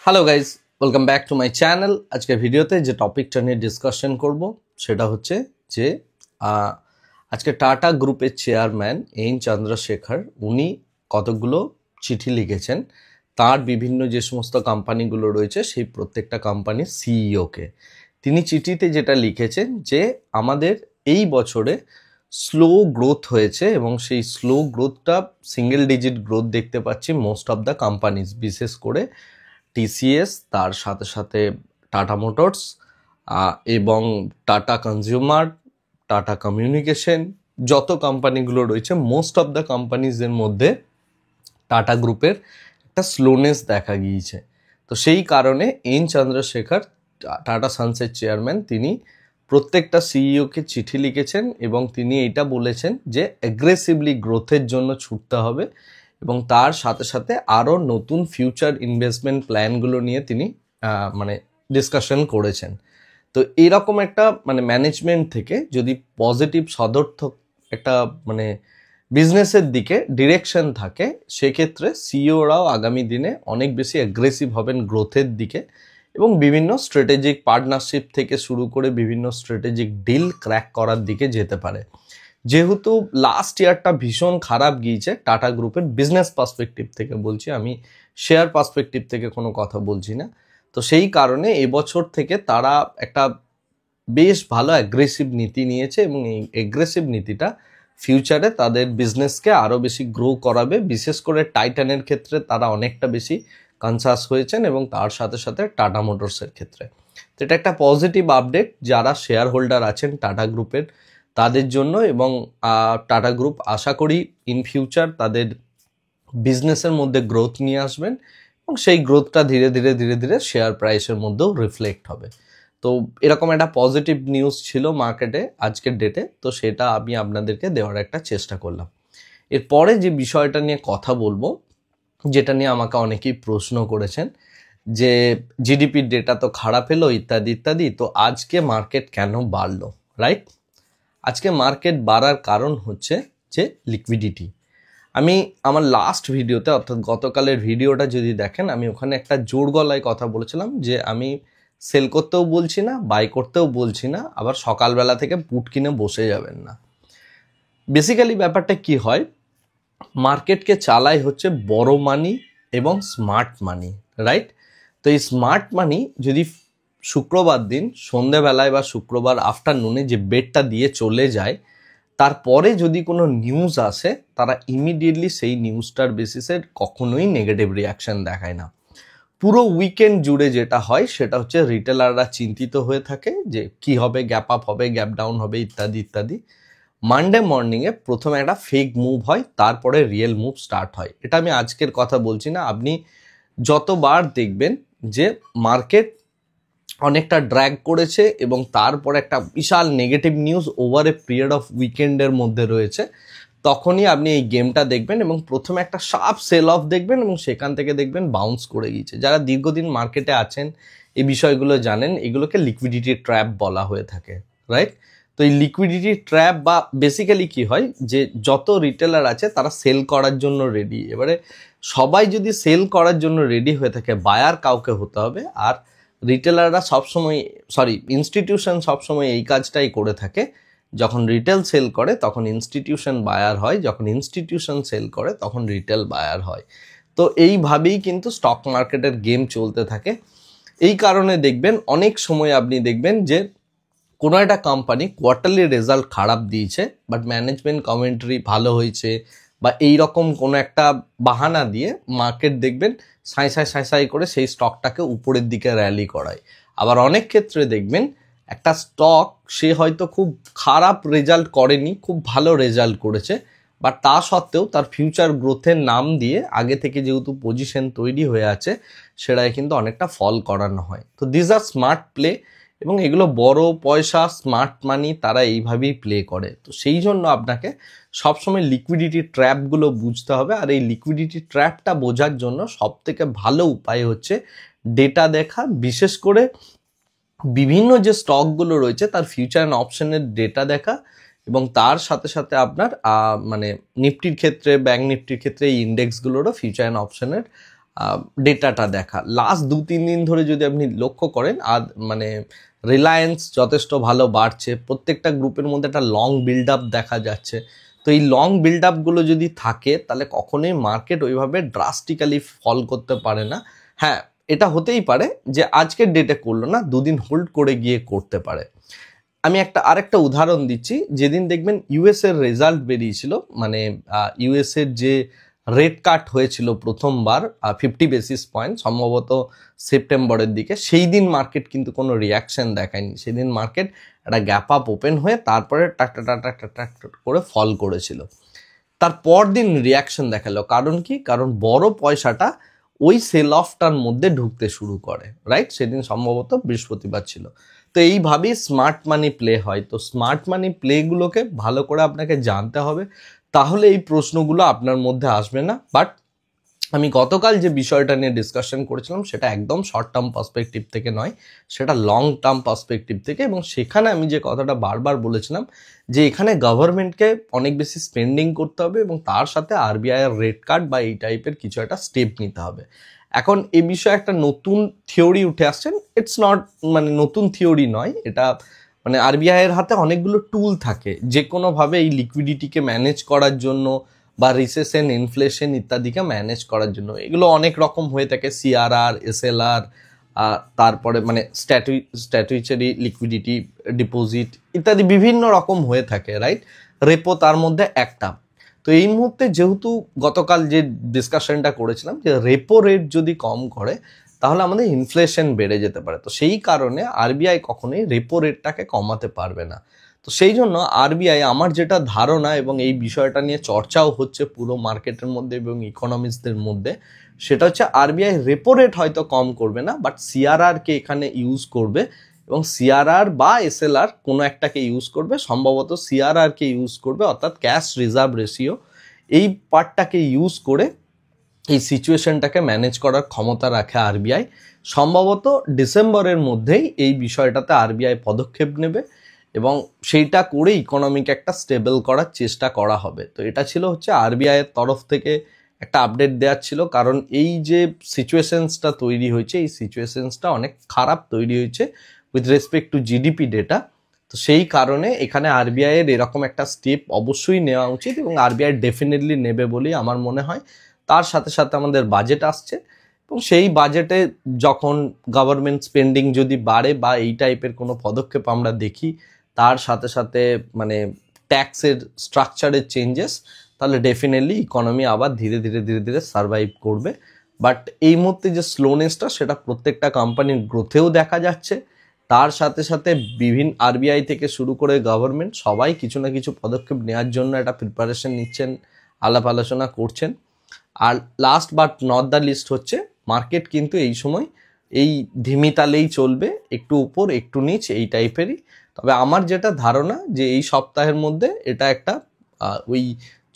Hello guys, welcome back to my channel. আজকের ভিডিওতে যে টপিকটা নিয়ে ডিসকাশন করব সেটা হচ্ছে যে আজকে টাটা গ্রুপের চেয়ারম্যান এন চন্দ্রশেখর উনি কতগুলো চিঠি লিখেছেন তার বিভিন্ন যে সমস্ত কোম্পানিগুলো রয়েছে সেই প্রত্যেকটা কোম্পানির সিইওকে। তিনি চিঠিতে যেটা লিখেছেন যে আমাদের এই বছরে স্লো গ্রোথ হয়েছে এবং সেই স্লো গ্রোথটা সিঙ্গেল ডিজিট গ্রোথ দেখতে পাচ্ছি মোস্ট অফ দ্য কোম্পানিজ, বিশেষ করে টিসিএস, তার সাথে সাথে টাটা মোটরস এবং টাটা কনজিউমার, টাটা কমিউনিকেশন, যত কোম্পানিগুলো রয়েছে মোস্ট অফ দ্য কোম্পানিজের মধ্যে টাটা গ্রুপের একটা স্লোনেস দেখা গিয়েছে। তো সেই কারণে এন চন্দ্রশেখর, টাটা সন্সের চেয়ারম্যান, তিনি প্রত্যেকটা সিইওকে চিঠি লিখেছেন এবং তিনি এটা বলেছেন যে অ্যাগ্রেসিভলি গ্রোথের জন্য ছুটতে হবে এবং তার সাথে সাথে আরও নতুন ফিউচার ইনভেস্টমেন্ট প্ল্যানগুলো নিয়ে তিনি ডিসকাশন করেছেন। তো এরকম একটা ম্যানেজমেন্ট থেকে যদি পজিটিভ সদর্থক একটা বিজনেসের দিকে ডিরেকশন থাকে, সেক্ষেত্রে সিইওরাও আগামী দিনে অনেক বেশি অ্যাগ্রেসিভ হবেন গ্রোথের দিকে এবং বিভিন্ন স্ট্র্যাটেজিক পার্টনারশিপ থেকে শুরু করে বিভিন্ন স্ট্র্যাটেজিক ডিল ক্র্যাক করার দিকে যেতে পারে। যেহেতু লাস্ট ইয়ারটা ভীষণ খারাপ গিয়েছে টাটা গ্রুপের বিজনেস পার্সপেক্টিভ থেকে বলছি, আমি শেয়ার পার্সপেক্টিভ থেকে কোনো কথা বলছি না, তো সেই কারণে এবছর থেকে তারা একটা বেশ ভালো অ্যাগ্রেসিভ নীতি নিয়েছে এবং এই অ্যাগ্রেসিভ নীতিটা ফিউচারে তাদের বিজনেসকে আরও বেশি গ্রো করাবে। বিশেষ করে টাইটানের ক্ষেত্রে তারা অনেকটা বেশি কনসাস হয়েছেন এবং তার সাথে সাথে টাটা মোটরসের ক্ষেত্রে। তো এটা একটা পজিটিভ আপডেট যারা শেয়ার হোল্ডার আছেন টাটা গ্রুপের তাদের জন্য, এবং টাটা গ্রুপ আশা করি ইন ফিউচার তাদের বিজনেসের মধ্যে গ্রোথ নিয়ে আসবেন এবং সেই গ্রোথটা ধীরে ধীরে ধীরে ধীরে শেয়ার প্রাইসের মধ্যেও রিফ্লেক্ট হবে। তো এরকম একটা পজিটিভ নিউজ ছিল মার্কেটে আজকের ডেটে, তো সেটা আমি আপনাদেরকে দেওয়ার একটা চেষ্টা করলাম। এরপরে যে বিষয়টা নিয়ে কথা বলবো, যেটা নিয়ে আমাকে অনেকেই প্রশ্ন করেছেন যে জিডিপির ডেটা তো খারাপ এলো ইত্যাদি ইত্যাদি, তো আজকে মার্কেট কেন বাড়লো, রাইট? আজকে মার্কেট বাড়ার কারণ হচ্ছে যে লিকুইডিটি। আমি আমার লাস্ট ভিডিওতে, অর্থাৎ গতকালের ভিডিওটা যদি দেখেন, আমি ওখানে একটা জোর গলায় কথা বলেছিলাম যে আমি সেল করতেও বলছি না, বাই করতেও বলছি না, আবার সকালবেলা থেকে পুট কিনে বসে যাবেন না। বেসিক্যালি ব্যাপারটা কি হয়, মার্কেটকে চালায় হচ্ছে বড় মানি এবং স্মার্ট মানি, রাইট? তো এই স্মার্ট মানি যদি শুক্রবার দিন সন্ধেবেলায় বা শুক্রবার আফটারনুনে যে বেটটা দিয়ে চলে যায়, তারপরে যদি কোনো নিউজ আসে, তারা ইমিডিয়েটলি সেই নিউজটার বেসিসে কখনোই নেগেটিভ রিয়াকশন দেখায় না। পুরো উইকেন্ড জুড়ে যেটা হয় সেটা হচ্ছে রিটেলাররা চিন্তিত হয়ে থাকে যে কি হবে, গ্যাপ আপ হবে, গ্যাপ ডাউন হবে, ইত্যাদি ইত্যাদি। মানডে মর্নিংয়ে প্রথমে একটা ফেক মুভ হয়, তারপরে রিয়েল মুভ স্টার্ট হয়। এটা আমি আজকের কথা বলছি না, আপনি যতবার দেখবেন যে মার্কেট অনেকটা ড্র্যাগ করেছে এবং তারপরে একটা বিশাল negative news over a period of উইকেন্ডের মধ্যে রয়েছে, তখনই আপনি এই গেমটা দেখবেন এবং প্রথমে একটা শার্প সেল অফ দেখবেন এবং সেখান থেকে দেখবেন বাউন্স করে গিয়েছে। যারা দীর্ঘদিন মার্কেটে আছেন এই বিষয়গুলো জানেন, এগুলোকে লিকুইডিটি ট্র্যাপ বলা হয়ে থাকে, রাইট? তো এই লিকুইডিটি ট্র্যাপ বা বেসিক্যালি কি হয় যে যত রিটেলার আছে তারা সেল করার জন্য রেডি। এবারে সবাই যদি সেল করার জন্য রেডি হয়ে থাকে, বায়ার কাউকে হতে হবে। আর রিটেলাররা সবসময়, ইনস্টিটিউশন সবসময় এই কাজটাই করে থাকে, যখন রিটেল সেল করে তখন ইনস্টিটিউশন বায়ার হয়, যখন ইনস্টিটিউশন সেল করে তখন রিটেল বায়ার হয়। তো এইভাবেই কিন্তু স্টক মার্কেটের গেম চলতে থাকে। এই কারণে দেখবেন অনেক সময় আপনি দেখবেন যে কোনো একটা কোম্পানি কোয়ার্টারলি রেজাল্ট খারাপ দিয়েছে, বাট ম্যানেজমেন্ট কমেন্টারি ভালো হয়েছে বা এই রকম কোনো একটা বাহানা দিয়ে মার্কেট দেখবেন সাঁই করে সেই স্টকটাকে উপরের দিকে র্যালি করায়। আবার অনেক ক্ষেত্রে দেখবেন একটা স্টক সে হয়তো খুব খারাপ রেজাল্ট করেনি, খুব ভালো রেজাল্ট করেছে, বাট তা সত্ত্বেও তার ফিউচার গ্রোথের নাম দিয়ে আগে থেকে যেহেতু পজিশন তৈরি হয়ে আছে, সেটাই কিন্তু অনেকটা ফল করানো হয়। তো দিস আর স্মার্ট প্লে, এবং এগুলো বড় পয়সা স্মার্ট মানি তারা এইভাবেই প্লে করে। তো সেই জন্য আপনাকে সবসময় লিকুইডিটি ট্র্যাপগুলো বুঝতে হবে। আর এই লিকুইডিটি ট্র্যাপটা বোঝার জন্য সবথেকে ভালো উপায় হচ্ছে ডেটা দেখা, বিশেষ করে বিভিন্ন যে স্টকগুলো রয়েছে তার ফিউচার অ্যান্ড অপশনের ডেটা দেখা, এবং তার সাথে সাথে আপনার নিফটির ক্ষেত্রে, ব্যাংক নিফটির ক্ষেত্রে এই ইন্ডেক্সগুলোরও ফিউচার অ্যান্ড অপশনের ডেটাটা দেখা। লাস্ট 2-3 দিন ধরে যদি আপনি লক্ষ্য করেন মানে রিলায়েন্স যথেষ্ট ভালো বাড়ছে, প্রত্যেকটা গ্রুপের মধ্যে একটা লং বিল্ড আপ দেখা যাচ্ছে। তো এই লং বিল্ড আপগুলো যদি থাকে তাহলে কখনোই মার্কেট ওইভাবে ড্রাস্টিক্যালি ফল করতে পারে না। হ্যাঁ, এটা হতেই পারে যে আজকের ডেটে করলো না, 2 দিন হোল্ড করে গিয়ে করতে পারে। আমি আরেকটা উদাহরণ দিচ্ছি। যেদিন দেখবেন ইউএস এর রেজাল্ট বেরিয়েছিল, মানে ইউএস এর যে রেট কাট হয়েছিল প্রথমবার 50 বেসিস পয়েন্ট সম্ভবত সেপ্টেম্বরের দিকে, সেই দিন মার্কেট কিন্তু কোনো রিয়াকশন দেখায়নি। সেদিন মার্কেট একটা গ্যাপ আপ ওপেন হয়ে তারপরে টাক করে ফল করেছিল। তারপর দিন রিয়াকশন দেখালো। কারণ কি? কারণ বড় পয়সাটা ওই সেল অফটার মধ্যে ঢুকতে শুরু করে, রাইট? সেদিন সম্ভবত বৃহস্পতিবার ছিল। তো এইভাবেই স্মার্ট মানি প্লে হয়। তো স্মার্ট মানি প্লেগুলোকে ভালো করে আপনাকে জানতে হবে, তাহলে এই প্রশ্নগুলো আপনার মধ্যে আসবে না। বাট আমি গতকাল যে বিষয়টা নিয়ে ডিসকাশন করেছিলাম সেটা একদম শর্ট টার্ম পার্সপেক্টিভ থেকে নয়, সেটা লং টার্ম পার্সপেক্টিভ থেকে। এবং সেখানে আমি যে কথাটা বারবার বলেছিলাম যে এখানে গভর্নমেন্টকে অনেক বেশি স্পেন্ডিং করতে হবে এবং তার সাথে আরবিআই এর রেট কাট বা এই টাইপের কিছু একটা স্টেপ নিতে হবে। এখন এই বিষয়ে একটা নতুন থিওরি উঠে আসছেন। ইটস নট মানে নতুন থিওরি নয়, এটা মানে আরবিআই এর হাতে অনেকগুলো টুল থাকে যে কোনোভাবে এই লিকুইডিটিকে ম্যানেজ করার জন্য বা রিসেশন, ইনফ্লেশন ইত্যাদিকে ম্যানেজ করার জন্য। এগুলো অনেক রকম হয়ে থাকে, সিআরআর, এসএলআর, তারপরে মানে স্ট্যাটুইচারি লিকুইডিটি ডিপোজিট ইত্যাদি বিভিন্ন রকম হয়ে থাকে, রাইট? রেপো তার মধ্যে একটা। তো এই মুহূর্তে যেহেতু গতকাল যে ডিসকাশনটা করেছিলাম যে রেপো রেট যদি কম করে তাহলে আমাদের ইনফ্লেশন বেড়ে যেতে পারে। তো সেই কারণে আরবিআই কখনোই রেপো রেটটাকে কমাতে পারবে না। তো সেই জন্য আরবিআই, আমার যেটা ধারণা এবং এই বিষয়টা নিয়ে চর্চাও হচ্ছে পুরো মার্কেটের মধ্যে এবং ইকোনমিস্টদের মধ্যে, সেটা হচ্ছে আরবিআই রেপো রেট হয়তো কম করবে না, বাট সিআরআরকে এখানে ইউজ করবে এবং সিআরআর বা এসএলআর কোনো একটাকে ইউজ করবে। সম্ভবত সিআরআরকে ইউজ করবে, অর্থাৎ ক্যাশ রিজার্ভ রেশিও, এই পার্টটাকে ইউজ করে এই সিচুয়েশনটাকে ম্যানেজ করার ক্ষমতা রাখে আরবিআই। সম্ভবত ডিসেম্বরের মধ্যেই এই বিষয়টাতে আরবিআই পদক্ষেপ নেবে এবং সেইটা করে ইকোনমিকে একটা স্টেবল করার চেষ্টা করা হবে। তো এটা ছিল হচ্ছে আরবিআই এর তরফ থেকে একটা আপডেট দেওয়ার ছিল, কারণ এই যে সিচুয়েশনসটা তৈরি হয়েছে, এই সিচুয়েশনসটা অনেক খারাপ তৈরি হয়েছে with respect to GDP data. তো সেই কারণে এখানে আরবিআই এর এরকম একটা স্টেপ অবশ্যই নেওয়া উচিত এবং আরবিআই ডেফিনেটলি নেবে বলেই আমার মনে হয়। তার সাথে সাথে আমাদের বাজেট আসছে এবং সেই বাজেটে যখন গভর্নমেন্ট স্পেন্ডিং যদি বাড়ে বা এই টাইপের কোনো পদক্ষেপ আমরা দেখি, তার সাথে সাথে মানে ট্যাক্সের স্ট্রাকচারের চেঞ্জেস, তাহলে ডেফিনেটলি ইকোনমি আবার ধীরে ধীরে সার্ভাইভ করবে। বাট এই মুহূর্তে যে স্লোনেসটা সেটা প্রত্যেকটা কোম্পানির গ্রোথেও দেখা যাচ্ছে। তার সাথে সাথে বিভিন্ন আরবিআই থেকে শুরু করে গভর্নমেন্ট সবাই কিছু না কিছু পদক্ষেপ নেওয়ার জন্য একটা প্রিপারেশন নিচ্ছেন, আলাপ আলোচনা করছেন। আর last but not the least হচ্ছে মার্কেট কিন্তু এই সময় এই ধিমি তালেই চলবে, একটু উপর একটু নিচ এই টাইপেরই। তবে আমার যেটা ধারণা যে এই সপ্তাহের মধ্যে এটা একটা ওই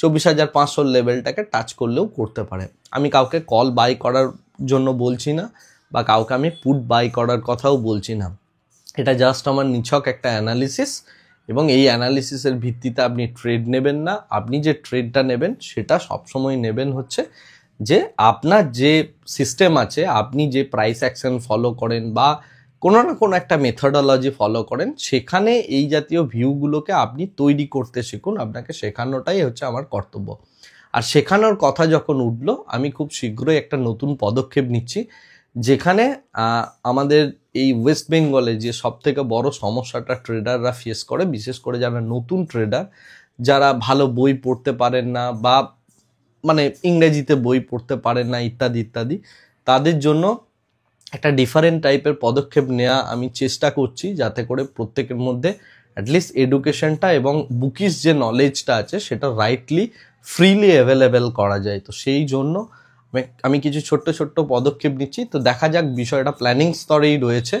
24,500 লেভেলটাকে টাচ করলেও করতে পারে। আমি কাউকে কল বাই করার জন্য বলছি না বা কাউকে আমি পুট বাই করার কথাও বলছি না, এটা জাস্ট আমার নিছক একটা অ্যানালিসিস এবং এই অ্যানালিসিসের ভিত্তিতে আপনি ট্রেড নেবেন না। আপনি যে ট্রেডটা নেবেন সেটা সবসময় নেবেন হচ্ছে যে আপনার যে সিস্টেম আছে, আপনি যে প্রাইস অ্যাকশন ফলো করেন বা কোনো না কোনো একটা মেথডোলজি ফলো করেন, সেখানে এই জাতীয় ভিউগুলোকে আপনি তৈরি করতে শিখুন। আপনাকে শেখানোটাই হচ্ছে আমার কর্তব্য। আর শেখানোর কথা যখন উঠলো, আমি খুব শীঘ্রই একটা নতুন পদক্ষেপ নিচ্ছি যেখানে আমাদের এই ওয়েস্ট বেঙ্গলে যে সবথেকে বড় সমস্যাটা ট্রেডাররা ফেস করে, বিশেষ করে যারা নতুন ট্রেডার, যারা ভালো বই পড়তে পারেন না বা মানে ইংরেজিতে বই পড়তে পারেন না ইত্যাদি ইত্যাদি, তাদের জন্য একটা ডিফারেন্ট টাইপের পদক্ষেপ নেওয়া আমি চেষ্টা করছি, যাতে করে প্রত্যেকের মধ্যে অ্যাটলিস্ট এডুকেশনটা এবং বুকিশ যে নলেজটা আছে সেটা রাইটলি ফ্রিলি অ্যাভেলেবেল করা যায়। তো সেই জন্য আমি কিছু ছোট্ট পদক্ষেপ নিচ্ছি। তো দেখা যাক, বিষয়টা প্ল্যানিং স্তরেই রয়েছে,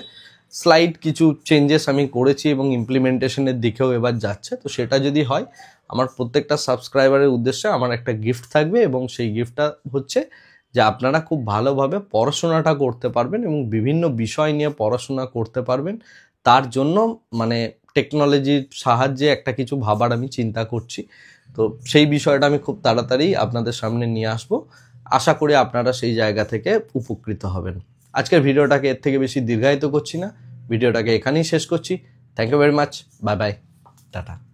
স্লাইড কিছু চেঞ্জেস আমি করেছি এবং ইমপ্লিমেন্টেশনের দিকেও এবার যাচ্ছে। তো সেটা যদি হয়, আমার প্রত্যেকটা সাবস্ক্রাইবারের উদ্দেশ্যে আমার একটা গিফট থাকবে এবং সেই গিফটটা হচ্ছে যে আপনারা খুব ভালোভাবে পড়াশোনাটা করতে পারবেন এবং বিভিন্ন বিষয় নিয়ে পড়াশোনা করতে পারবেন। তার জন্য মানে টেকনোলজির সাহায্যে একটা কিছু ভাবার আমি চিন্তা করছি। তো সেই বিষয়টা আমি খুব তাড়াতাড়ি আপনাদের সামনে নিয়ে আসবো। আশা করি আপনারা সেই জায়গা থেকে উপকৃত হবেন। আজকের ভিডিওটাকে এর থেকে বেশি দীর্ঘায়িত করছি না, ভিডিওটাকে এখানেই শেষ করছি। Thank you very much, bye bye, tata.